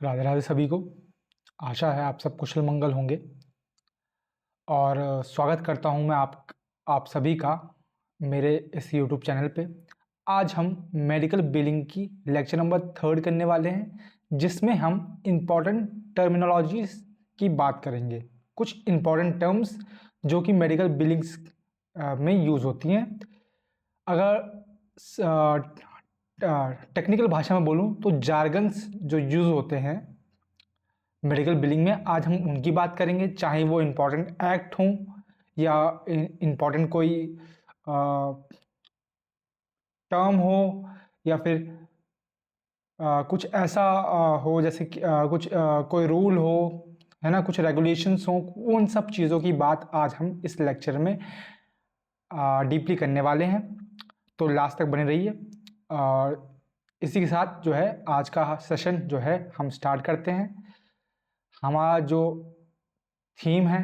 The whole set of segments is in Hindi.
राधे राधे सभी को। आशा है आप सब कुशल मंगल होंगे और स्वागत करता हूं मैं आप सभी का मेरे इस यूट्यूब चैनल पे। आज हम मेडिकल बिलिंग की लेक्चर नंबर 3 करने वाले हैं, जिसमें हम इम्पॉर्टेंट टर्मिनोलॉजीज की बात करेंगे। कुछ इम्पॉर्टेंट टर्म्स जो कि मेडिकल बिलिंग्स में यूज़ होती हैं। अगर टेक्निकल भाषा में बोलूं तो जार्गन्स जो यूज़ होते हैं मेडिकल बिलिंग में, आज हम उनकी बात करेंगे। चाहे वो इम्पोर्टेंट एक्ट हों या इम्पोर्टेंट कोई टर्म हो या फिर कुछ ऐसा हो जैसे कि कोई रूल हो, है ना, कुछ रेगुलेशंस हो। उन सब चीज़ों की बात आज हम इस लेक्चर में डीपली करने वाले हैं, तो लास्ट तक बने रहिए। और इसी के साथ जो है आज का सेशन जो है हम स्टार्ट करते हैं। हमारा जो थीम है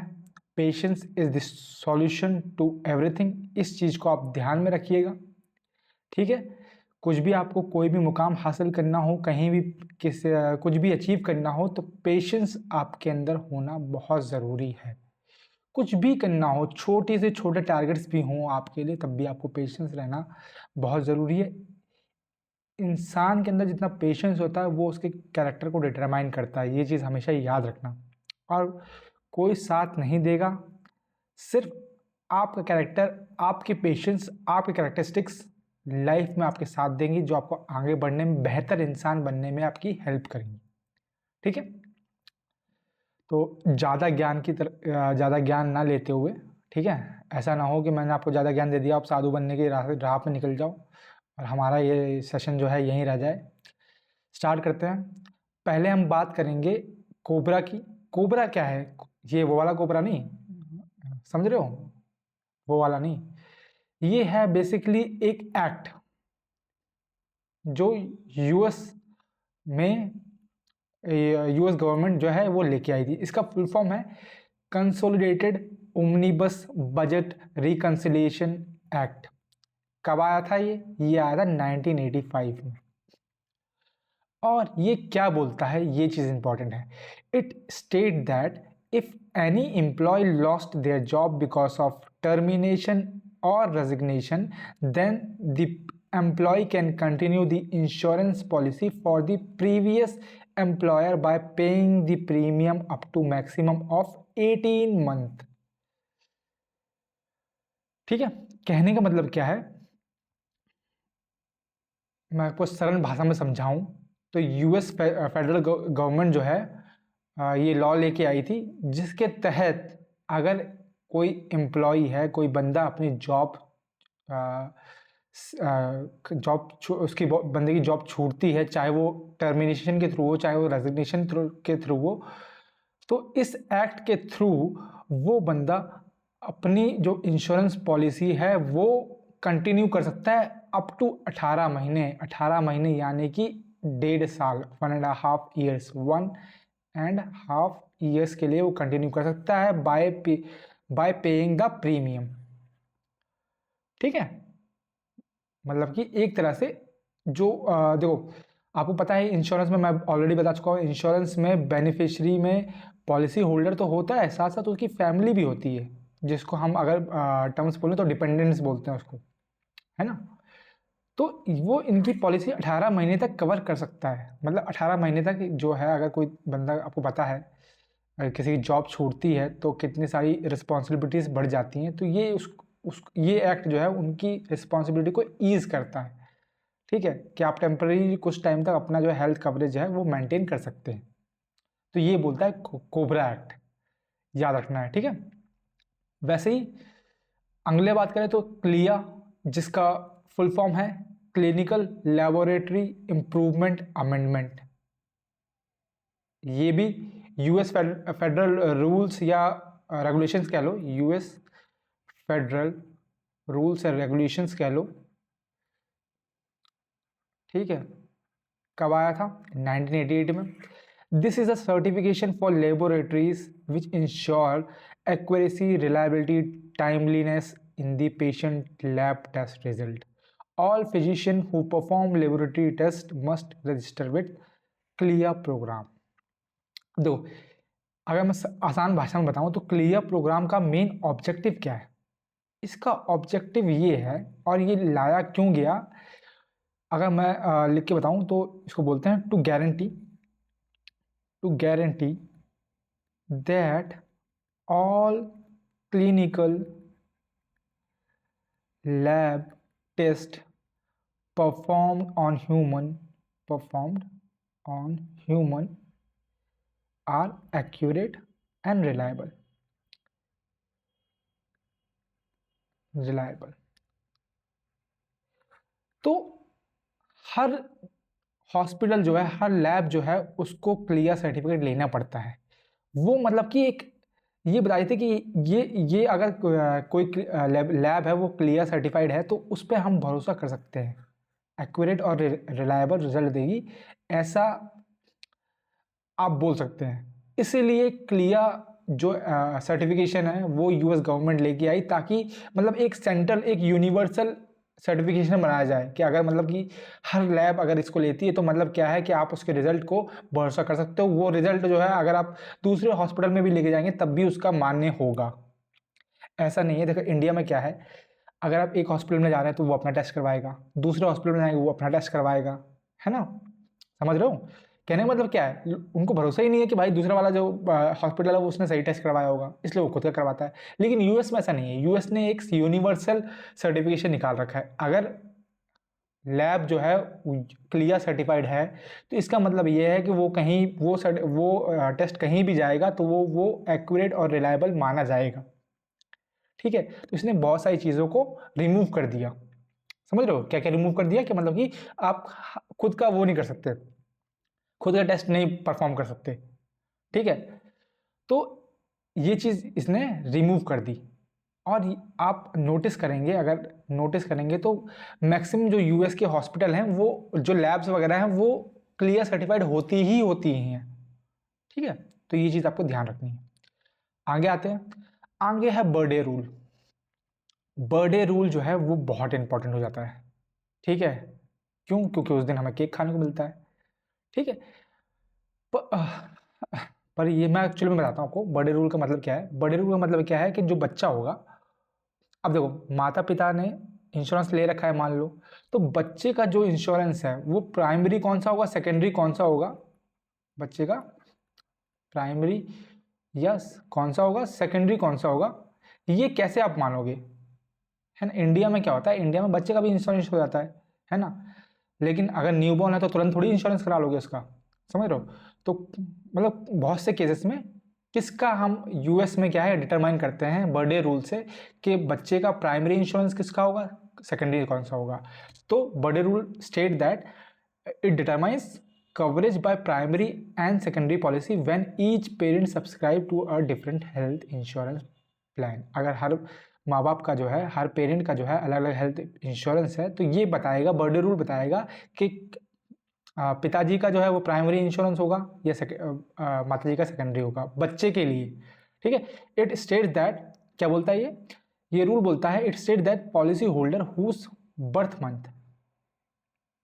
patience is the solution to everything, इस चीज़ को आप ध्यान में रखिएगा, ठीक है। कुछ भी आपको कोई भी मुकाम हासिल करना हो, कहीं भी कुछ भी अचीव करना हो, तो पेशेंस आपके अंदर होना बहुत ज़रूरी है। कुछ भी करना हो, छोटे से छोटे टारगेट्स भी हों आपके लिए, तब भी आपको पेशेंस रहना बहुत ज़रूरी है। इंसान के अंदर जितना पेशेंस होता है वो उसके कैरेक्टर को डिटरमाइन करता है, ये चीज़ हमेशा याद रखना। और कोई साथ नहीं देगा, सिर्फ आपका कैरेक्टर, आपके पेशेंस, आपके कैरेक्टरिस्टिक्स लाइफ में आपके साथ देंगी, जो आपको आगे बढ़ने में, बेहतर इंसान बनने में आपकी हेल्प करेंगी, ठीक है। तो ज़्यादा ज्ञान ना लेते हुए, ठीक है, ऐसा ना हो कि मैंने आपको ज़्यादा ज्ञान दे दिया, आप साधु बनने की राह पे निकल जाओ और हमारा ये सेशन जो है यहीं रह जाए। स्टार्ट करते हैं। पहले हम बात करेंगे कोबरा की। कोबरा क्या है? ये वो वाला कोबरा नहीं, समझ रहे हो, वो वाला नहीं। ये है बेसिकली एक एक्ट जो यूएस गवर्नमेंट जो है वो लेके आई थी। इसका फुल फॉर्म है consolidated omnibus budget reconciliation act. कब आया था ये आया था 1985 में। और ये क्या बोलता है, ये चीज इंपॉर्टेंट है। It state that if any employ lost their job because of termination और resignation, then the employee can continue the insurance policy for the previous employer by paying the premium up to maximum of 18 month। ठीक है, कहने का मतलब क्या है, मैं आपको सरल भाषा में समझाऊं तो यूएस फेडरल गवर्नमेंट जो है ये लॉ लेके आई थी, जिसके तहत अगर कोई एम्प्लॉय है, कोई बंदा अपनी उसकी बंदे की जॉब छूटती है, चाहे वो टर्मिनेशन के थ्रू हो, चाहे वो रेजिग्नेशन के थ्रू हो, तो इस एक्ट के थ्रू वो बंदा अपनी जो इंश्योरेंस पॉलिसी है वो कंटिन्यू कर सकता है अप टू 18 महीने यानी कि 1.5 साल, 1.5 years, 1.5 years के लिए वो कंटिन्यू कर सकता है बाय पेइंग द प्रीमियम। ठीक है, मतलब कि एक तरह से जो देखो, आपको पता है इंश्योरेंस में, मैं ऑलरेडी बता चुका हूँ, इंश्योरेंस में बेनिफिशियरी में पॉलिसी होल्डर तो होता है, साथ साथ उसकी फैमिली भी होती है, जिसको हम अगर टर्म्स बोलें तो डिपेंडेंट्स बोलते हैं उसको, है ना। तो वो इनकी पॉलिसी 18 महीने तक कवर कर सकता है। मतलब 18 महीने तक जो है, अगर कोई बंदा, आपको पता है अगर किसी की जॉब छूटती है तो कितनी सारी रिस्पॉन्सिबिलिटीज़ बढ़ जाती हैं, तो ये एक्ट जो है उनकी रिस्पॉन्सिबिलिटी को ईज करता है। ठीक है, कि आप टेम्पररी कुछ टाइम तक अपना जो हेल्थ कवरेज है वो मेंटेन कर सकते हैं। तो ये बोलता है कोबरा एक्ट, याद रखना है, ठीक है। वैसे ही अगले बात करें तो क्लिया, जिसका फुल फॉर्म है क्लिनिकल लेबोरेटरी इम्प्रूवमेंट अमेंडमेंट। ये भी यूएस फेडरल रूल्स या रेगुलेशंस कह लो, US federal rules and regulations कह लो, ठीक है। कब आया था? 1988 में। This is a certification for laboratories which insure accuracy, reliability, timeliness in the patient lab test result. All physicians who perform laboratory tests must register with CLIA program. देखो, अगर मैं आसान भाषा में बताऊं तो क्लियर प्रोग्राम का मेन ऑब्जेक्टिव क्या है? इसका ऑब्जेक्टिव ये है, और ये लाया क्यों गया, अगर मैं लिख के बताऊं तो इसको बोलते हैं to guarantee that all clinical lab test performed on human are accurate and reliable। तो हर हॉस्पिटल जो है, हर लैब जो है, उसको क्लियर सर्टिफिकेट लेना पड़ता है। वो मतलब कि एक ये बता देते कि ये अगर कोई लैब है वो क्लियर सर्टिफाइड है तो उस पर हम भरोसा कर सकते हैं, एक्यूरेट और रिलायबल रिजल्ट देगी, ऐसा आप बोल सकते हैं। इसीलिए क्लिया जो सर्टिफिकेशन है वो यूएस गवर्नमेंट लेके आई, ताकि मतलब एक सेंट्रल, एक यूनिवर्सल सर्टिफिकेशन बनाया जाए कि अगर मतलब कि हर लैब अगर इसको लेती है तो मतलब क्या है कि आप उसके रिजल्ट को भरोसा कर सकते हो। वो रिजल्ट जो है अगर आप दूसरे हॉस्पिटल में भी लेके जाएंगे तब भी उसका मान्य होगा। ऐसा नहीं है, देखो इंडिया में क्या है, अगर आप एक हॉस्पिटल में जा रहे हैं तो वो अपना टेस्ट करवाएगा, दूसरे हॉस्पिटल में जाएंगे वो अपना टेस्ट करवाएगा, है ना? समझ रहे हो कहने का मतलब क्या है? उनको भरोसा ही नहीं है कि भाई दूसरा वाला जो हॉस्पिटल है वो उसने सही टेस्ट करवाया होगा, इसलिए वो खुद का करवाता है। लेकिन यूएस में ऐसा नहीं है, यूएस ने एक यूनिवर्सल सर्टिफिकेशन निकाल रखा है। अगर लैब जो है क्लियर सर्टिफाइड है तो इसका मतलब ये है कि वो कहीं वो टेस्ट कहीं भी जाएगा तो वो एक्यूरेट और रिलायबल माना जाएगा। ठीक है, तो इसने बहुत सारी चीज़ों को रिमूव कर दिया। समझ रहे हो क्या क्या रिमूव कर दिया? कि मतलब कि आप खुद का वो नहीं कर सकते, खुद का टेस्ट नहीं परफॉर्म कर सकते। ठीक है, तो ये चीज़ इसने रिमूव कर दी। और आप नोटिस करेंगे, अगर नोटिस करेंगे तो मैक्सिमम जो यूएस के हॉस्पिटल हैं वो जो लैब्स वगैरह हैं वो क्लियर सर्टिफाइड होती ही हैं। ठीक है, तो ये चीज़ आपको ध्यान रखनी है। आगे आते हैं, आगे है बर्थडे रूल। बर्थडे रूल जो है वो बहुत इंपॉर्टेंट हो जाता है। ठीक है, क्यों? क्योंकि उस दिन हमें केक खाने को मिलता है। ठीक है, पर ये मैं एक्चुअली में बताता हूँ आपको बर्थडे रूल का मतलब क्या है। बर्थडे रूल का मतलब क्या है कि जो बच्चा होगा, अब देखो माता पिता ने इंश्योरेंस ले रखा है मान लो, तो बच्चे का जो इंश्योरेंस है वो प्राइमरी कौन सा होगा, सेकेंडरी कौन सा होगा, बच्चे का प्राइमरी यस कौन सा होगा, सेकेंडरी कौन सा होगा, ये कैसे आप मानोगे? है ना, इंडिया में क्या होता है, इंडिया में बच्चे का भी इंश्योरेंस हो जाता है ना? लेकिन अगर न्यूबॉर्न है तो तुरंत थोड़ी इंश्योरेंस करा लोगे उसका। समझ रहे हो? तो मतलब बहुत से केसेस में किसका हम यूएस में क्या है डिटरमाइन करते हैं बर्थडे रूल से कि बच्चे का प्राइमरी इंश्योरेंस किसका होगा, सेकेंडरी कौन सा होगा। तो birthday rule state that it determines coverage by primary and secondary policy when each parent subscribe to a different health insurance plan। अगर हर माँ बाप का जो है, हर पेरेंट का जो है अलग अलग हेल्थ इंश्योरेंस है तो ये बताएगा, बर्थडे रूल बताएगा कि पिताजी का जो है वो प्राइमरी इंश्योरेंस होगा या माताजी का सेकेंडरी होगा बच्चे के लिए। ठीक है, इट स्टेट दैट, क्या बोलता है ये रूल बोलता है, it state that policy holder whose birth month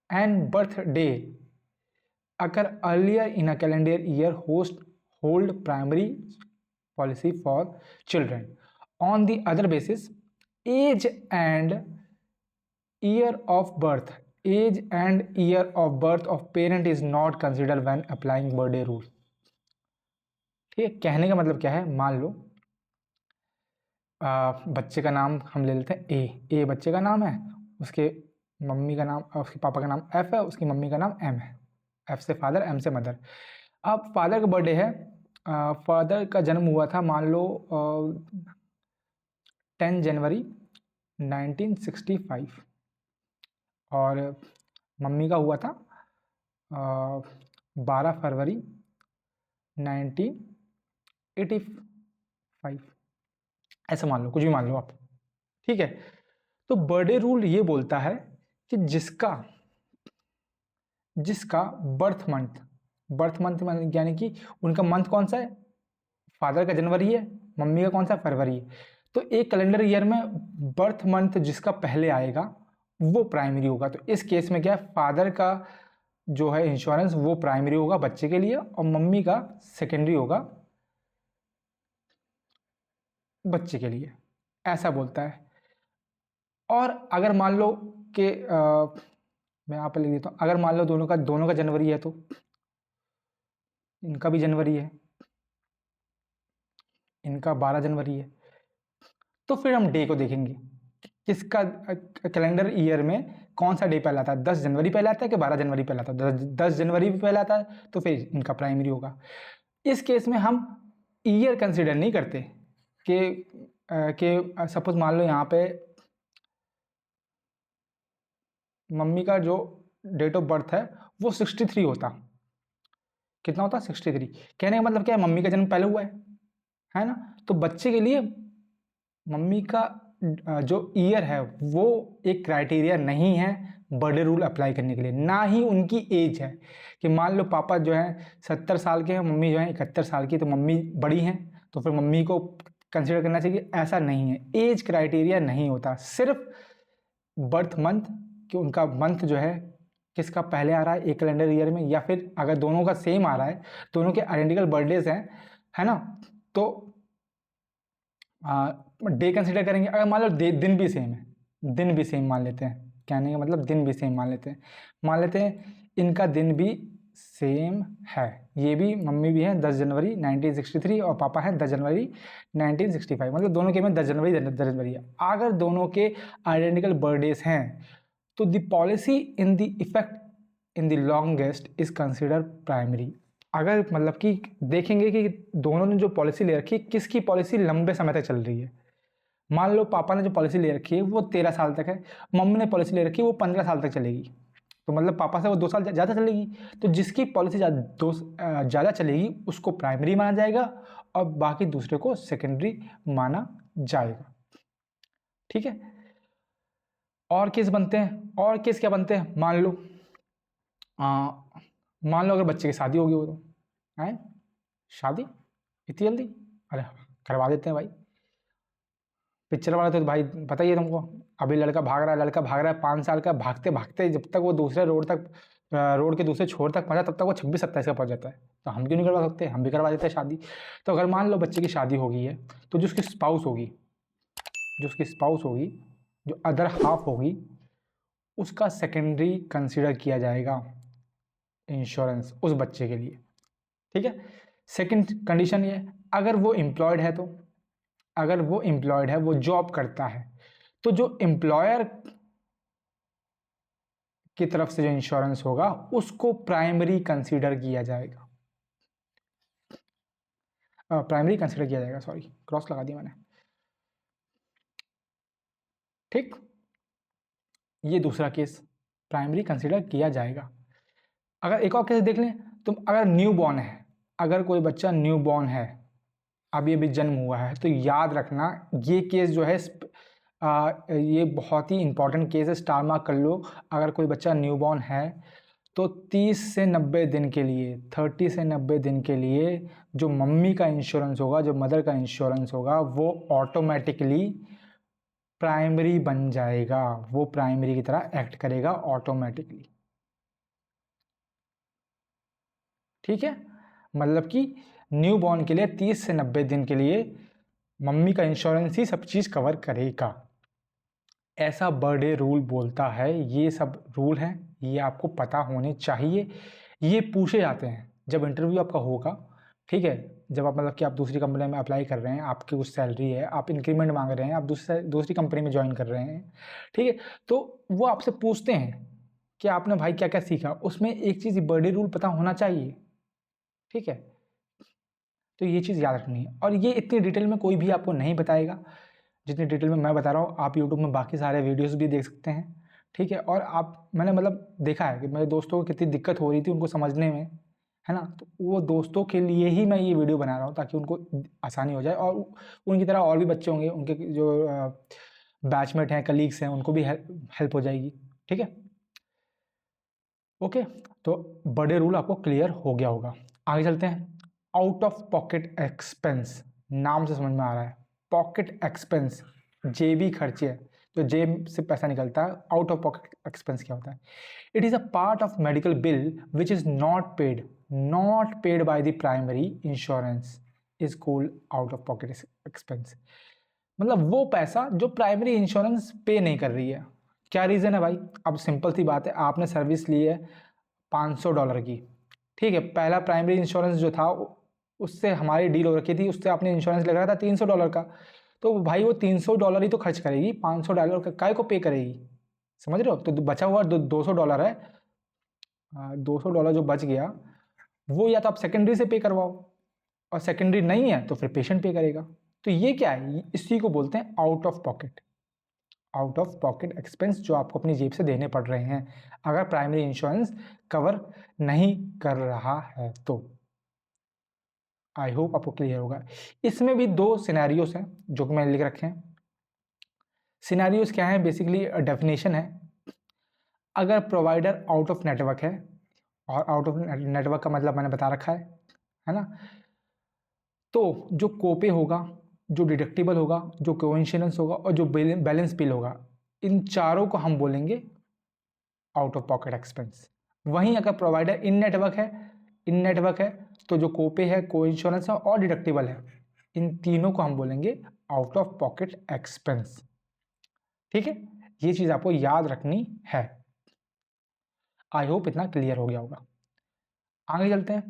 and birth day अगर earlier in a calendar year hold primary policy for children on the other basis age and year of birth of parent is not consider when applying birthday rule. ठीक है, कहने का मतलब क्या है, मान लो बच्चे का नाम हम ले लेते हैं ए बच्चे का नाम है, उसके मम्मी का नाम, उसके पापा का नाम एफ है, उसकी मम्मी का नाम एम है। एफ से फादर, एम से मदर। अब फादर का बर्थडे है, फादर का जन्म हुआ था मान लो 10 जनवरी 1965 और मम्मी का हुआ था 12 फरवरी 1985। ऐसा मान लो, कुछ भी मान लो आप। ठीक है, तो बर्थडे रूल ये बोलता है कि जिसका बर्थ मंथ यानी कि उनका मंथ कौन सा है, फादर का जनवरी है, मम्मी का कौन सा फरवरी है, तो एक कैलेंडर ईयर में बर्थ मंथ जिसका पहले आएगा वो प्राइमरी होगा। तो इस केस में क्या है, फादर का जो है इंश्योरेंस वो प्राइमरी होगा बच्चे के लिए और मम्मी का सेकेंडरी होगा बच्चे के लिए, ऐसा बोलता है। और अगर मान लो कि मैं यहाँ पर लिख देता हूँ, अगर मान लो दोनों का जनवरी है तो इनका भी जनवरी है, इनका 12 जनवरी है, तो फिर हम डे को देखेंगे किसका कैलेंडर ईयर में कौन सा डे पहला आता है, 10 जनवरी पहला आता है कि 12 जनवरी पहला आता है। 10 जनवरी भी पहला आता है तो फिर इनका प्राइमरी होगा। इस केस में हम ईयर कंसिडर नहीं करते कि सपोज मान लो यहाँ पे मम्मी का जो डेट ऑफ बर्थ है वो 63 होता, कितना होता 63। कहने का मतलब क्या है, मम्मी का जन्म पहले हुआ है ना। तो बच्चे के लिए मम्मी का जो ईयर है वो एक क्राइटेरिया नहीं है बर्थडे रूल अप्लाई करने के लिए, ना ही उनकी एज है कि मान लो पापा जो है 70 साल के हैं, मम्मी जो है 71 साल की, तो मम्मी बड़ी हैं तो फिर मम्मी को कंसिडर करना चाहिए, ऐसा नहीं है। एज क्राइटेरिया नहीं होता, सिर्फ बर्थ मंथ कि उनका मंथ जो है किसका पहले आ रहा है एक कैलेंडर ईयर में, या फिर अगर दोनों का सेम आ रहा है, दोनों के आइडेंटिकल बर्थडेज हैं, है ना, तो डे कंसिडर करेंगे। अगर मान लो दिन भी सेम है, दिन भी सेम मान लेते हैं, कहने का मतलब दिन भी सेम मान लेते हैं इनका दिन भी सेम है, ये भी मम्मी भी है 10 जनवरी 1963 और पापा है 10 जनवरी 1965, मतलब दोनों के में 10 जनवरी है। अगर दोनों के आइडेंटिकल बर्थडेज हैं तो the policy in the effect in the longest is consider primary. अगर मतलब कि देखेंगे कि दोनों ने जो पॉलिसी ले रखी है किसकी पॉलिसी लंबे समय तक चल रही है। मान लो पापा ने जो पॉलिसी ले रखी है वो 13 साल तक है, मम्मी ने पॉलिसी ले रखी है वो 15 साल तक चलेगी, तो मतलब पापा से वो 2 साल ज़्यादा चलेगी, तो जिसकी पॉलिसी ज़्यादा चलेगी उसको प्राइमरी माना जाएगा और बाकी दूसरे को सेकेंडरी माना जाएगा। ठीक है। और केस बनते हैं, और केस क्या बनते हैं, मान लो अगर बच्चे की शादी होगी हो तो है शादी इतनी जल्दी, अरे करवा देते हैं भाई। पिक्चर वाला तो भाई पता ही है तुमको, अभी लड़का भाग रहा है 5 साल का, भागते भागते जब तक वो दूसरे रोड के दूसरे छोर तक पहुंचा तब तक वो 26-27 का पहुंच जाता है। तो हम क्यों नहीं करवा सकते, हम भी करवा देते हैं शादी। तो अगर मान लो बच्चे की शादी हो गई है तो जो उसकी स्पाउस होगी, जो अदर हाफ होगी, उसका सेकेंडरी कंसिडर किया जाएगा इंश्योरेंस उस बच्चे के लिए। ठीक है। सेकंड कंडीशन ये, अगर वो एम्प्लॉयड है, तो अगर वो एम्प्लॉयड है, वो जॉब करता है, तो जो एम्प्लॉयर की तरफ से जो इंश्योरेंस होगा उसको प्राइमरी कंसीडर किया जाएगा, सॉरी क्रॉस लगा दिया मैंने। ठीक, ये दूसरा केस प्राइमरी कंसीडर किया जाएगा। अगर एक और केस देख लें, तो अगर न्यू बॉर्न है, अगर कोई बच्चा न्यू बॉर्न है, अभी जन्म हुआ है, तो याद रखना ये केस जो है ये बहुत ही इंपॉर्टेंट केस है, स्टार मार्क कर लो। अगर कोई बच्चा न्यूबॉर्न है तो 30 से 90 दिन के लिए, 30 से 90 दिन के लिए जो मम्मी का इंश्योरेंस होगा, जो मदर का इंश्योरेंस होगा, वो ऑटोमेटिकली प्राइमरी बन जाएगा, वो प्राइमरी की तरह एक्ट करेगा ऑटोमेटिकली। ठीक है, मतलब कि न्यू बॉर्न के लिए 30 से 90 दिन के लिए मम्मी का इंश्योरेंस ही सब चीज़ कवर करेगा, ऐसा बर्थडे रूल बोलता है। ये सब रूल हैं, ये आपको पता होने चाहिए, ये पूछे जाते हैं जब इंटरव्यू आपका होगा। ठीक है, जब आप मतलब कि आप दूसरी कंपनी में अप्लाई कर रहे हैं, आपकी कुछ सैलरी है, आप इंक्रीमेंट मांग रहे हैं, आप दूसरी कंपनी में ज्वाइन कर रहे हैं, ठीक है, तो वो आपसे पूछते हैं कि आपने भाई क्या क्या सीखा, उसमें एक चीज़ बर्थडे रूल पता होना चाहिए। ठीक है, तो ये चीज़ याद रखनी है, और ये इतनी डिटेल में कोई भी आपको नहीं बताएगा जितनी डिटेल में मैं बता रहा हूँ। आप यूट्यूब में बाकी सारे वीडियोस भी देख सकते हैं। ठीक है, और मैंने मतलब देखा है कि मेरे दोस्तों को कितनी दिक्कत हो रही थी उनको समझने में, है ना, तो वो दोस्तों के लिए ही मैं ये वीडियो बना रहा हूँ ताकि उनको आसानी हो जाए, और उनकी तरह और भी बच्चे होंगे, उनके जो बैचमेट हैं, कलीग्स हैं, उनको भी हेल्प हो जाएगी। ठीक है, ओके, तो बर्थडे रूल आपको क्लियर हो गया होगा। आगे चलते हैं। आउट ऑफ पॉकेट एक्सपेंस, नाम से समझ में आ रहा है, पॉकेट एक्सपेंस जेबी खर्चे है, जो जेब से पैसा निकलता है, आउट ऑफ पॉकेट एक्सपेंस क्या होता है? It is a part of medical bill which is not paid by the primary insurance is called out of pocket expense. मतलब वो पैसा जो प्राइमरी इंश्योरेंस पे नहीं कर रही है। क्या रीज़न है भाई? अब सिंपल सी बात है, आपने सर्विस ली है $500 की, ठीक है, पहला प्राइमरी इंश्योरेंस जो था उससे हमारी डील हो रखी थी, उससे आपने इंश्योरेंस लगा था $300 का, तो भाई वो $300 ही तो खर्च करेगी, $500 का काय को पे करेगी? समझ रहे हो? तो बचा हुआ $200 है, $200 जो बच गया वो या तो आप सेकेंडरी से पे करवाओ, और सेकेंडरी नहीं है तो फिर पेशेंट पे करेगा। तो ये क्या है? इसी को बोलते हैं आउट ऑफ पॉकेट एक्सपेंस, जो आपको अपनी जेब से देने पड़ रहे हैं अगर प्राइमरी इंश्योरेंस कवर नहीं कर रहा है तो। आई होप आपको क्लियर होगा। इसमें भी 2 सिनेरियोस हैं जो कि मैंने लिख रखे हैं। सिनेरियोस क्या है? बेसिकली डेफिनेशन है, अगर प्रोवाइडर आउट ऑफ नेटवर्क है, और आउट ऑफ नेटवर्क का मतलब मैंने बता रखा है ना, तो जो कोपे होगा, जो डिडक्टिबल होगा, जो कोइंसिडेंस होगा और जो बैलेंस बिल होगा, इन चारों को हम बोलेंगे आउट ऑफ पॉकेट एक्सपेंस। वहीं अगर प्रोवाइडर इन नेटवर्क है तो जो कोपे है, को इंश्योरेंस है और डिडक्टिबल है, इन तीनों को हम बोलेंगे आउट ऑफ पॉकेट एक्सपेंस। ठीक है, ये चीज आपको याद रखनी है। आई होप इतना क्लियर हो गया होगा। आगे चलते हैं।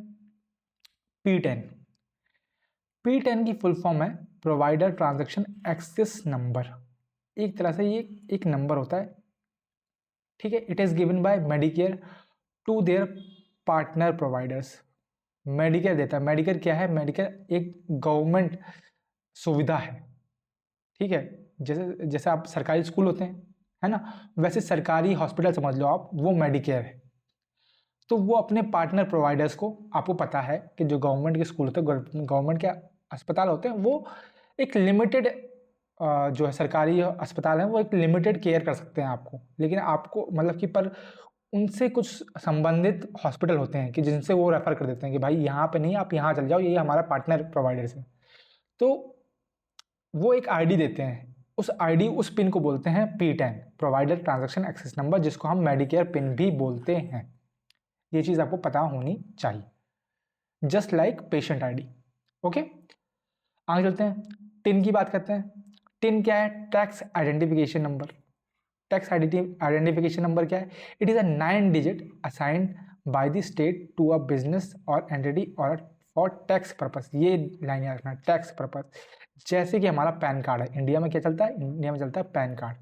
P10 की फुल फॉर्म है प्रोवाइडर ट्रांजैक्शन एक्सेस नंबर। एक तरह से ये एक नंबर होता है, ठीक है। It is given by Medicare to their partner providers. Medicare देता है। मेडिकेयर क्या है? मेडिकेयर एक गवर्नमेंट सुविधा है, ठीक है। जैसे जैसे आप सरकारी स्कूल होते हैं, है ना, वैसे सरकारी हॉस्पिटल समझ लो आप, वो मेडिकेयर है। तो वो अपने पार्टनर प्रोवाइडर्स को, आपको पता है कि जो गवर्नमेंट के स्कूल होते हैं, गवर्नमेंट के अस्पताल होते हैं, वो एक लिमिटेड जो है सरकारी अस्पताल है, वो एक लिमिटेड केयर कर सकते हैं आपको, लेकिन आपको मतलब कि पर उनसे कुछ संबंधित हॉस्पिटल होते हैं कि जिनसे वो रेफर कर देते हैं कि भाई यहाँ पे नहीं, आप यहाँ चल जाओ, ये हमारा पार्टनर प्रोवाइडर है। तो वो एक आईडी देते हैं, उस आईडी उस पिन को बोलते हैं P10 provider transaction access number, जिसको हम मेडिकेयर पिन भी बोलते हैं। ये चीज़ आपको पता होनी चाहिए, just like patient ID. Okay, आगे चलते हैं। टिन की बात करते हैं। टिन क्या है? Tax identification number. Tax identification number क्या है? It is a 9 digit assigned by the state to a business और एंटिटी और फॉर टैक्स पर्पस। ये लाइन याद रखना, टैक्स पर्पस। जैसे कि हमारा पैन कार्ड है, इंडिया में क्या चलता है? इंडिया में चलता है पैन कार्ड,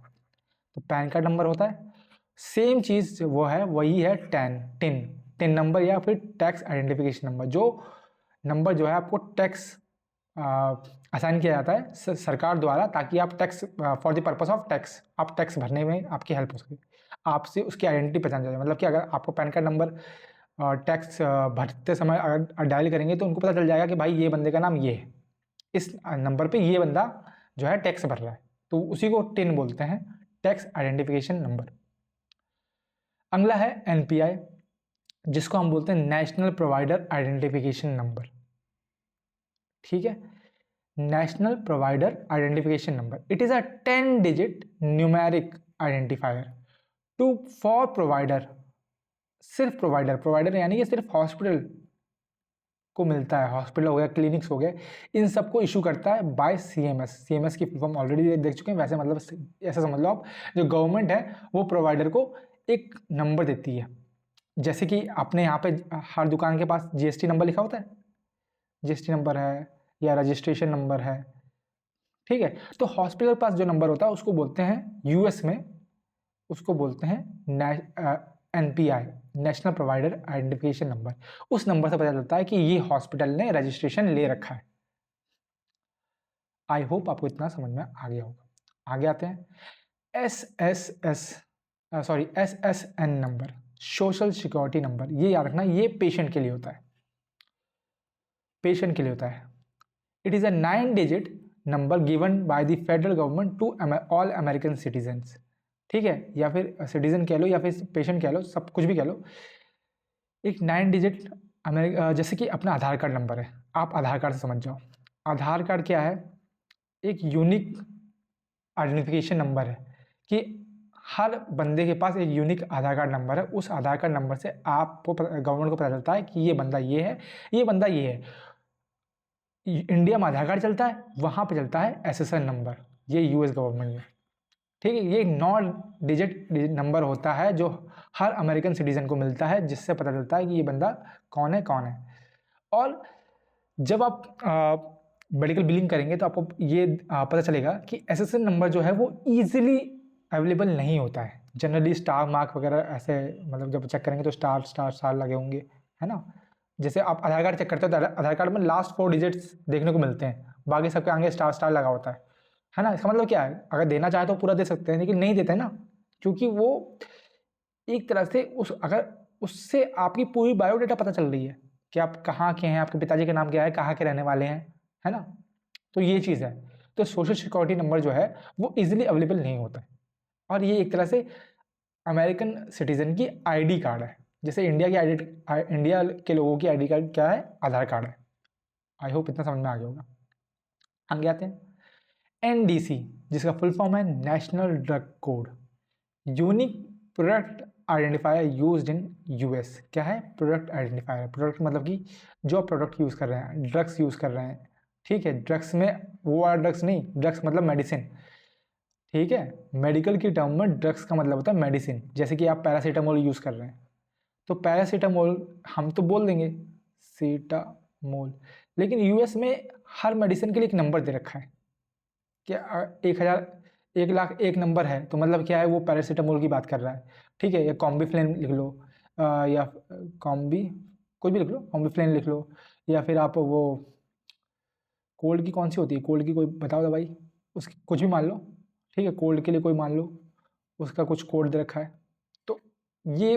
तो पैन कार्ड नंबर होता है। सेम चीज वो है, वही है टिन नंबर या फिर टैक्स आइडेंटिफिकेशन नंबर। जो नंबर जो है आपको टैक्स असाइन किया जाता है सरकार द्वारा, ताकि आप tax for the purpose of tax, आप टैक्स भरने में आपकी हेल्प हो सके, आपसे उसकी आइडेंटिटी पहचान जाए। मतलब कि अगर आपको पैन कार्ड नंबर टैक्स भरते समय अगर डायल करेंगे तो उनको पता चल जाएगा कि भाई ये बंदे का नाम ये है, इस नंबर पे ये बंदा जो है टैक्स भर रहा है, तो उसी को टिन बोलते हैं, टैक्स आइडेंटिफिकेशन नंबर। अगला है NPI, जिसको हम बोलते हैं नेशनल प्रोवाइडर आइडेंटिफिकेशन नंबर। ठीक है, national provider identification number. It is a 10 digit numeric identifier to for provider. सिर्फ प्रोवाइडर यानी कि सिर्फ हॉस्पिटल को मिलता है, हॉस्पिटल हो गया, क्लिनिक्स हो गए, इन सबको इशू करता है बाय CMS की फॉर्म ऑलरेडी देख चुके हैं। वैसे मतलब ऐसा समझ लो आप, जो गवर्नमेंट है वो प्रोवाइडर को एक नंबर देती है। जैसे कि आपने यहाँ पे हर दुकान के पास GST नंबर लिखा होता है, GST नंबर है या रजिस्ट्रेशन नंबर है, ठीक है। तो हॉस्पिटल के पास जो नंबर होता है उसको बोलते हैं US में, उसको बोलते हैं NPI, national provider identification number. उस नंबर से पता चलता है कि ये हॉस्पिटल ने रजिस्ट्रेशन ले रखा है। आई होप आपको इतना समझ में आ गया होगा। आगे आते हैं। SSN number, social security number. ये याद रखना, ये पेशेंट के लिए होता है, पेशेंट के लिए होता है। It is a 9 digit number given by the federal government to all American citizens. ठीक है, या फिर सिटीजन कह लो या फिर पेशेंट कह लो, सब कुछ भी कह लो। एक 9 डिजिट जैसे कि अपना आधार कार्ड नंबर है, आप आधार कार्ड से समझ जाओ। आधार कार्ड क्या है? एक यूनिक आइडेंटिफिकेशन नंबर है कि हर बंदे के पास एक यूनिक आधार कार्ड नंबर है, उस आधार कार्ड नंबर से आपको गवर्नमेंट को पता चलता है कि ये बंदा ये है, ये बंदा ये है। इंडिया में आधार कार्ड चलता है, वहाँ पे चलता है एसएसएन नंबर, ये यूएस गवर्नमेंट में, ठीक है। ये एक 9 डिजिट नंबर होता है जो हर अमेरिकन सिटीजन को मिलता है, जिससे पता चलता है कि ये बंदा कौन है। और जब आप मेडिकल बिलिंग करेंगे तो आपको ये पता चलेगा कि एसएसएन नंबर जो है वो ईजिली अवेलेबल नहीं होता है। जनरली स्टार मार्क वगैरह ऐसे, मतलब जब चेक करेंगे तो स्टार स्टार स्टार लगे होंगे, है ना। जैसे आप आधार कार्ड चेक करते हो तो आधार कार्ड में लास्ट 4 डिजिट्स देखने को मिलते हैं, बाकी सबके आगे स्टार स्टार लगा होता है ना। इसका मतलब क्या है, अगर देना चाहे तो पूरा दे सकते हैं, लेकिन नहीं देते हैं ना, क्योंकि वो एक तरह से अगर उससे आपकी पूरी बायोडेटा पता चल रही है कि आप कहाँ के हैं, आपके पिताजी का नाम क्या है, कहाँ के रहने वाले हैं, है ना। तो ये चीज़ है। तो सोशल सिक्योरिटी नंबर जो है वो इजीली अवेलेबल नहीं होता है, और ये एक तरह से अमेरिकन सिटीजन की आईडी कार्ड है। जैसे इंडिया के लोगों की आईडी कार्ड क्या है, आधार कार्ड है। आई होप इतना समझ में आ गया होगा। आगे आते हैं एनडीसी, जिसका फुल फॉर्म है national drug code, unique product identifier used in US. क्या है, प्रोडक्ट आइडेंटिफायर। प्रोडक्ट मतलब कि जो प्रोडक्ट यूज़ कर रहे हैं, ड्रग्स यूज़ कर रहे हैं, ठीक है। ड्रग्स में वो वाला ड्रग्स नहीं, ड्रग्स मतलब मेडिसिन, ठीक है। मेडिकल की टर्म में ड्रग्स का मतलब होता है मेडिसिन। जैसे कि आप पैरासीटामोल यूज़ कर रहे हैं, तो पैरासीटामोल हम तो बोल देंगे सीटामोल, लेकिन यूएस में हर मेडिसिन के लिए एक नंबर दे रखा है कि 1,00,000 1 नंबर है, तो मतलब क्या है, वो पैरासीटामोल की बात कर रहा है, ठीक है। या कॉम्बीफ्लेन लिख लो, या कॉम्बी कोई भी लिख लो, कॉम्बीफ्लेन लिख लो, या फिर आप वो कोल्ड की कौन सी होती है, कोल्ड की कोई बताओ दवाई, उसकी कुछ भी मान लो, ठीक है। कोल्ड के लिए कोई मान लो, उसका कुछ कोड दे रखा है। तो ये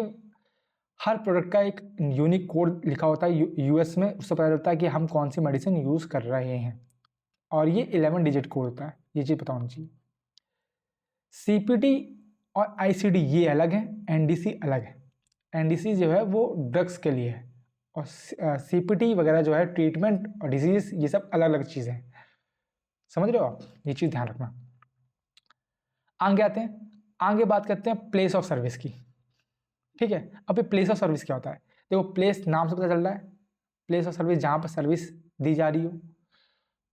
हर प्रोडक्ट का एक यूनिक कोड लिखा होता है यूएस में, उससे पता चलता है कि हम कौन सी मेडिसिन यूज़ कर रहे हैं, और ये 11 डिजिट कोड होता है, ये चीज़ पता होनी चाहिए। सीपीटी और आईसीडी ये अलग है, एनडीसी अलग है। एनडीसी जो है वो ड्रग्स के लिए है, और सीपीटी वगैरह जो है ट्रीटमेंट और डिजीज, ये सब अलग अलग चीज़ें हैं। समझ रहे हो आप, ये चीज़ ध्यान रखना। आगे आते हैं, आगे बात करते हैं प्लेस ऑफ सर्विस की, ठीक है। अब ये प्लेस ऑफ सर्विस क्या होता है, देखो प्लेस नाम से पता चल रहा है, प्लेस ऑफ सर्विस जहाँ पर सर्विस दी जा रही हो।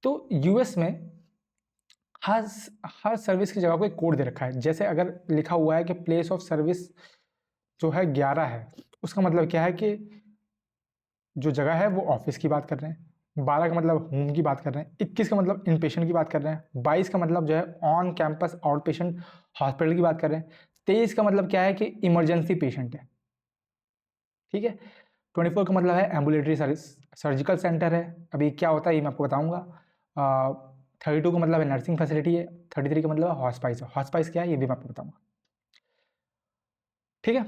तो यूएस में हर हर सर्विस की जगह को एक कोड दे रखा है। जैसे अगर लिखा हुआ है कि प्लेस ऑफ सर्विस जो है 11 है, उसका मतलब क्या है कि जो जगह है वो ऑफिस की बात कर रहे हैं, 12 का मतलब होम की बात कर रहे हैं, 21 का मतलब इन पेशेंट की बात कर रहे हैं, 22 का मतलब जो है on campus out patient hospital की बात कर रहे हैं, 23 का मतलब क्या है कि इमरजेंसी पेशेंट है, ठीक है। 24 का मतलब है एम्बुलेटरी सर्जिकल सेंटर है। अभी क्या होता है ये मैं आपको बताऊंगा। 32 का मतलब है नर्सिंग फैसिलिटी है। 33 का मतलब है हॉस्पाइस है। हॉस्पाइस क्या है ये भी मैं आपको बताऊंगा, ठीक है।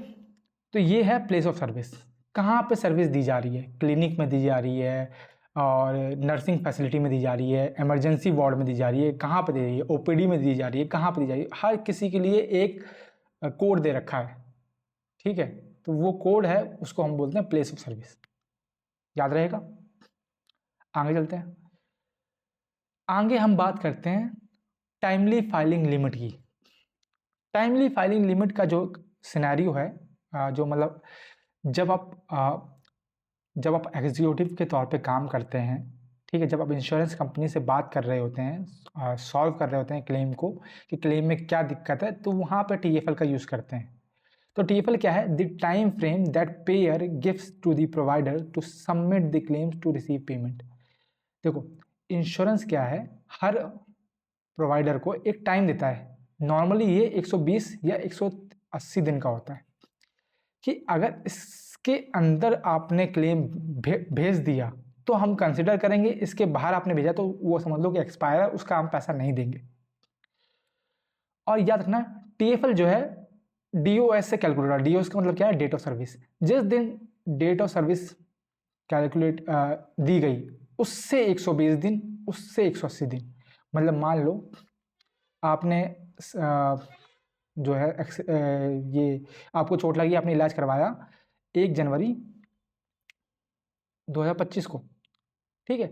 तो ये है प्लेस ऑफ सर्विस, कहाँ पे सर्विस दी जा रही है, क्लिनिक में दी जा रही है, और नर्सिंग फैसिलिटी में दी जा रही है, इमरजेंसी वार्ड में दी जा रही है, कहाँ पे दी रही है, ओपीडी में दी जा रही है, कहाँ पे दी जा रही है। हर किसी के लिए एक कोड दे रखा है, ठीक है। तो वो कोड है, उसको हम बोलते हैं प्लेस ऑफ सर्विस, याद रहेगा। आगे चलते हैं, आगे हम बात करते हैं टाइमली फाइलिंग लिमिट की। टाइमली फाइलिंग लिमिट का जो सिनेरियो है, जो मतलब जब आप एग्जीक्यूटिव के तौर पे काम करते हैं, ठीक है, जब आप इंश्योरेंस कंपनी से बात कर रहे होते हैं, सॉल्व कर रहे होते हैं क्लेम को, कि क्लेम में क्या दिक्कत है, तो वहाँ पे टीएफएल का यूज़ करते हैं। तो टीएफएल क्या है, the time frame that payer gives to the provider to submit the claims to receive payment. देखो इंश्योरेंस क्या है, हर प्रोवाइडर को एक टाइम देता है, नॉर्मली ये 120 या 180 दिन का होता है, कि अगर इसके अंदर आपने क्लेम भेज दिया तो हम कंसिडर करेंगे, इसके बाहर आपने भेजा तो वो समझ लो कि एक्सपायर है, उसका हम पैसा नहीं देंगे। और याद रखना टीएफएल जो है डीओएस से कैलकुलेट होगा। डीओएस का मतलब क्या है, डेट ऑफ सर्विस। जिस दिन डेट ऑफ सर्विस कैलकुलेट दी गई उससे 120 दिन, उससे 180 दिन, मतलब मान लो आपने जो है ये आपको चोट लगी, आपने इलाज करवाया 1 जनवरी 2025 को, ठीक है।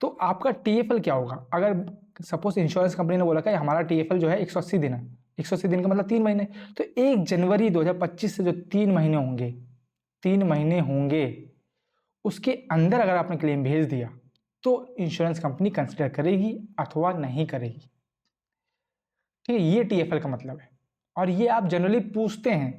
तो आपका टीएफएल क्या होगा, अगर सपोज इंश्योरेंस कंपनी ने बोला कि हमारा टीएफएल जो है 180 दिन है, 180 दिन का मतलब 3 महीने। तो 1 जनवरी 2025 से जो 3 महीने होंगे, 3 महीने होंगे, उसके अंदर अगर आपने क्लेम भेज दिया तो इंश्योरेंस कंपनी कंसिडर करेगी अथवा नहीं करेगी। ठीक है, ये टीएफएल का मतलब है। और ये आप जनरली पूछते हैं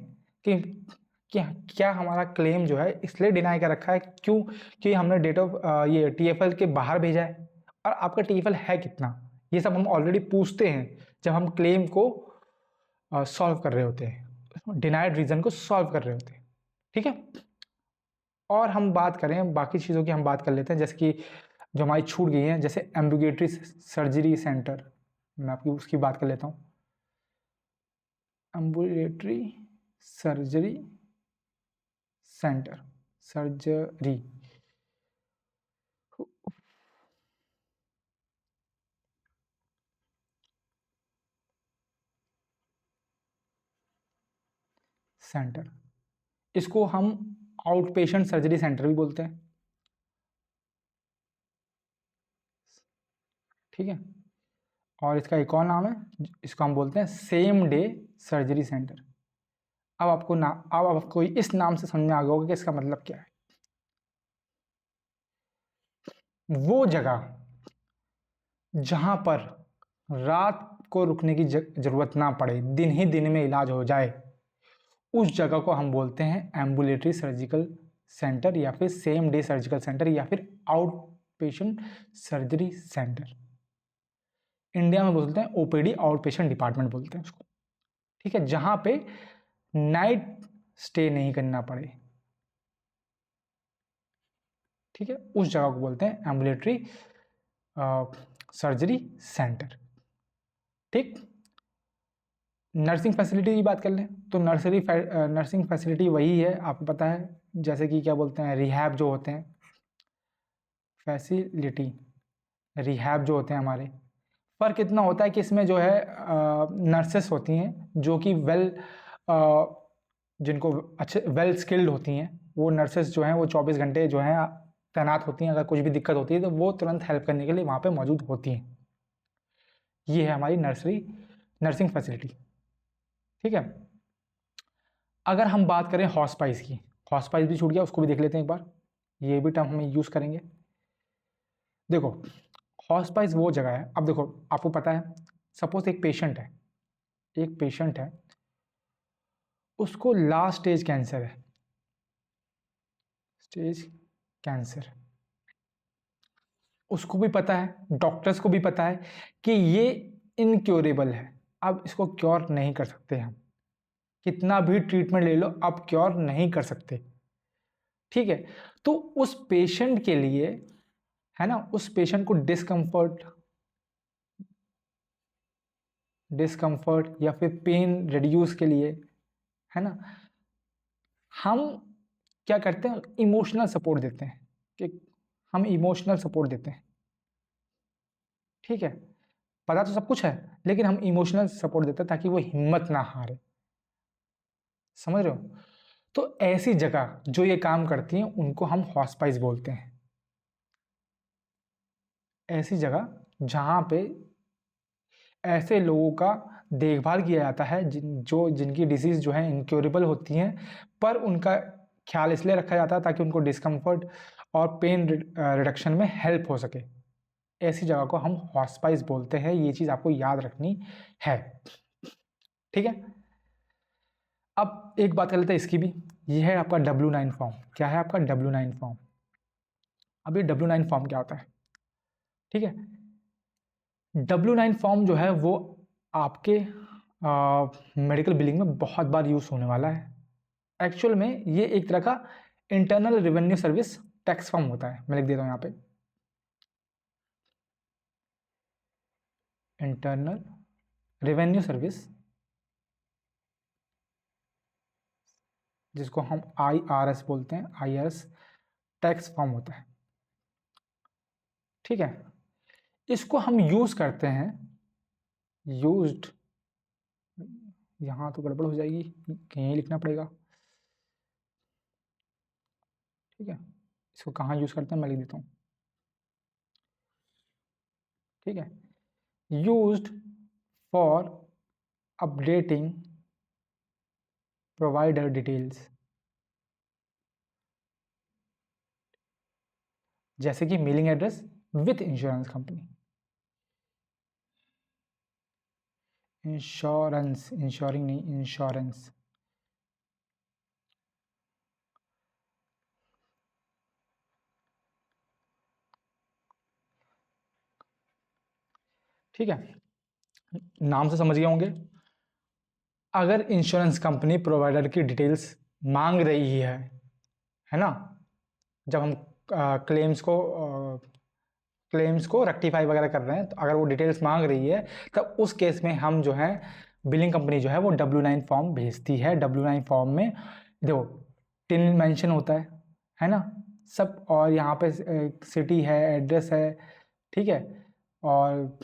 कि क्या हमारा क्लेम जो है इसलिए डिनाई कर रखा है क्यों कि हमने डेट ऑफ ये टीएफएल के बाहर भेजा है और आपका टीएफएल है कितना, ये सब हम ऑलरेडी पूछते हैं जब हम क्लेम को सॉल्व कर रहे होते हैं, डिनाइड रीजन को सॉल्व कर रहे होते हैं। ठीक है, और हम बात करें बाकी चीज़ों की, हम बात कर लेते हैं जैसे कि जो हमारी छूट गई हैं, जैसे एम्बुलेटरी सर्जरी सेंटर, मैं आपकी उसकी बात कर लेता हूँ। Ambulatory surgery centre, surgery centre, इसको हम आउट पेशेंट सर्जरी सेंटर भी बोलते हैं। ठीक है, और इसका एक और नाम है, इसको हम बोलते हैं सेम डे सर्जरी सेंटर। अब आपको इस नाम से समझ में आ गया होगा कि इसका मतलब क्या है। वो जगह जहां पर रात को रुकने की जरूरत ना पड़े, दिन ही दिन में इलाज हो जाए, उस जगह को हम बोलते हैं एम्बुलेटरी सर्जिकल सेंटर या फिर सेम डे सर्जिकल सेंटर या फिर out patient surgery centre. India में बोलते हैं ओपीडी, आउट पेशेंट डिपार्टमेंट बोलते हैं उसको। ठीक है, जहां पे नाइट स्टे नहीं करना पड़े। ठीक है, उस जगह को बोलते हैं एम्बुलेटरी सर्जरी सेंटर। ठीक, नर्सिंग फैसिलिटी की बात कर लें तो नर्सिंग फैसिलिटी वही है, आपको पता है, जैसे कि क्या बोलते हैं रिहैब जो होते हैं, फैसिलिटी रिहैब जो होते हैं हमारे। फ़र्क इतना होता है कि इसमें जो है नर्सेस होती हैं जो कि जिनको अच्छे वेल स्किल्ड होती हैं, वो नर्सेस जो हैं वो 24 घंटे जो हैं तैनात होती हैं। अगर कुछ भी दिक्कत होती है तो वो तुरंत हेल्प करने के लिए वहाँ पे मौजूद होती हैं। ये है हमारी नर्सिंग फैसिलिटी। ठीक है, अगर हम बात करें हॉस्पाइस की, हॉस्पाइस भी छूट गया, उसको भी देख लेते हैं एक बार, ये भी टर्म हम यूज़ करेंगे। देखो, हॉस्पाइस वो जगह है, अब देखो आपको पता है, सपोज एक पेशेंट है, उसको लास्ट स्टेज कैंसर है, स्टेज कैंसर, उसको भी पता है, डॉक्टर्स को भी पता है कि ये इनक्योरेबल है, अब इसको क्योर नहीं कर सकते हम, कितना भी ट्रीटमेंट ले लो अब क्योर नहीं कर सकते। ठीक है, तो उस पेशेंट के लिए, है ना, उस पेशेंट को डिस्कम्फर्ट या फिर पेन रिड्यूस के लिए, है ना, हम क्या करते हैं, इमोशनल सपोर्ट देते हैं, कि हम इमोशनल सपोर्ट देते हैं। ठीक है, पता तो सब कुछ है लेकिन हम इमोशनल सपोर्ट देते हैं ताकि वो हिम्मत ना हारे। समझ रहे हो, तो ऐसी जगह जो ये काम करती हैं उनको हम हॉस्पाइस बोलते हैं। ऐसी जगह जहां पे ऐसे लोगों का देखभाल किया जाता है जिनकी डिसीज़ जो है इनक्योरेबल होती हैं, पर उनका ख्याल इसलिए रखा जाता है ताकि उनको डिस्कम्फर्ट और पेन रिडक्शन में हेल्प हो सके। ऐसी जगह को हम हॉस्पाइस बोलते हैं, ये चीज़ आपको याद रखनी है। ठीक है, अब एक बात कर लेते हैं इसकी भी, ये है आपका W9 फॉर्म। क्या है आपका W9 फॉर्म? अब ये W9 फॉर्म क्या होता है? ठीक है, W9 फॉर्म जो है वो आपके मेडिकल बिलिंग में बहुत बार यूज़ होने वाला है। एक्चुअल में ये एक तरह का internal revenue service tax form होता है। मैं लिख देता हूँ यहाँ पे, इंटरनल रेवेन्यू सर्विस, जिसको हम IRS बोलते हैं, IRS टैक्स फॉर्म होता है। ठीक है, इसको हम यूज़ करते हैं, यूज्ड, यहाँ तो गड़बड़ हो जाएगी, कहीं लिखना पड़ेगा। ठीक है, इसको कहाँ यूज़ करते हैं मैं लिख देता हूँ। ठीक है, used for updating provider details, जैसे कि mailing address with insurance company, insurance, ensuring नहीं, इंश्योरेंस। ठीक है, नाम से समझ गए होंगे। अगर इंश्योरेंस कंपनी प्रोवाइडर की डिटेल्स मांग रही है ना, जब हम क्लेम्स को रेक्टिफाई वगैरह कर रहे हैं, तो अगर वो डिटेल्स मांग रही है तब उस केस में हम जो है बिलिंग कंपनी जो है वो W9 फॉर्म भेजती है। W9 फॉर्म में देखो टिन मेंशन होता है ना सब, और यहाँ पे सिटी है, एड्रेस है, ठीक है, और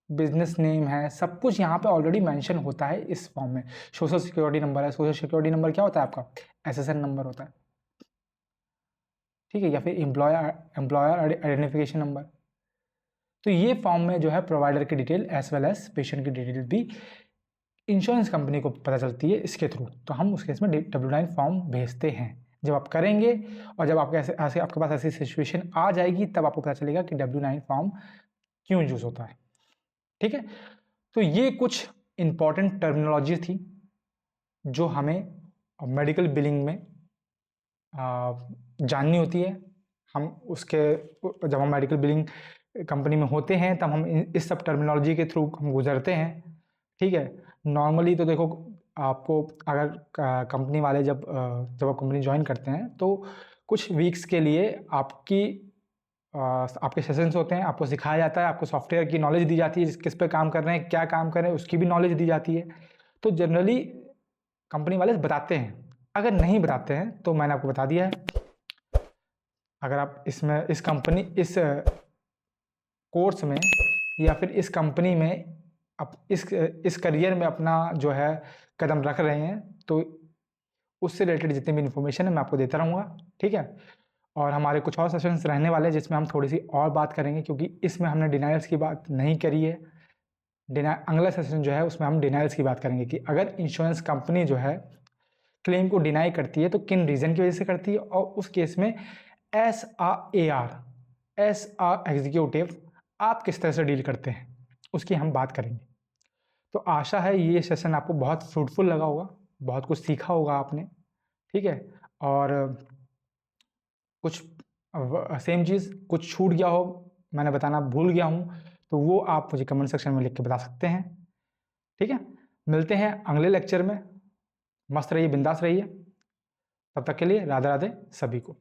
बिजनेस नेम है, सब कुछ यहाँ पे ऑलरेडी मेंशन होता है इस फॉर्म में। सोशल सिक्योरिटी नंबर है, सोशल सिक्योरिटी नंबर क्या होता है आपका, SSN नंबर होता है, ठीक है, या फिर एम्प्लॉयर आइडेंटिफिकेशन नंबर। तो ये फॉर्म में जो है प्रोवाइडर की detail as well as patient की डिटेल भी इंश्योरेंस कंपनी को पता चलती है इसके थ्रू। तो हम उस केस में W9 फॉर्म भेजते हैं। जब आप करेंगे और जब आपके ऐसे आपके पास ऐसी सिचुएशन आ जाएगी तब आपको पता चलेगा कि W9 फॉर्म क्यों यूज होता है। ठीक है, तो ये कुछ इंपॉर्टेंट टर्मिनोलॉजी थी जो हमें मेडिकल बिलिंग में जाननी होती है। हम उसके जब हम मेडिकल बिलिंग कंपनी में होते हैं तब हम इस सब टर्मिनोलॉजी के थ्रू हम गुजरते हैं। ठीक है, नॉर्मली तो देखो आपको अगर कंपनी वाले जब आप कंपनी ज्वाइन करते हैं तो कुछ वीक्स के लिए आपके सेशंस होते हैं, आपको सिखाया जाता है, आपको सॉफ्टवेयर की नॉलेज दी जाती है, किस पे काम कर रहे हैं, क्या काम कर रहे हैं, उसकी भी नॉलेज दी जाती है। तो जनरली कंपनी वाले बताते हैं। अगर नहीं बताते हैं तो मैंने आपको बता दिया है, अगर आप इस कोर्स में या फिर इस कंपनी में इस करियर में अपना जो है कदम रख रहे हैं तो उससे रिलेटेड जितनी भी इन्फॉर्मेशन है मैं आपको देता रहूँगा। ठीक है, और हमारे कुछ और सेशंस रहने वाले हैं जिसमें हम थोड़ी सी और बात करेंगे, क्योंकि इसमें हमने डिनाइल्स की बात नहीं करी है। अगला सेशन जो है उसमें हम डिनाइल्स की बात करेंगे कि अगर इंश्योरेंस कंपनी जो है क्लेम को डिनाई करती है तो किन रीज़न की वजह से करती है, और उस केस में एज आ एग्जीक्यूटिव आप किस तरह से डील करते हैं उसकी हम बात करेंगे। तो आशा है ये सेशन आपको बहुत फ्रूटफुल लगा होगा, बहुत कुछ सीखा होगा आपने। ठीक है, और कुछ सेम चीज़ कुछ छूट गया हो, मैंने बताना भूल गया हूँ, तो वो आप मुझे कमेंट सेक्शन में लिख के बता सकते हैं। ठीक है, मिलते हैं अगले लेक्चर में। मस्त रहिए, बिंदास रहिए। तब तक के लिए राधे राधे सभी को।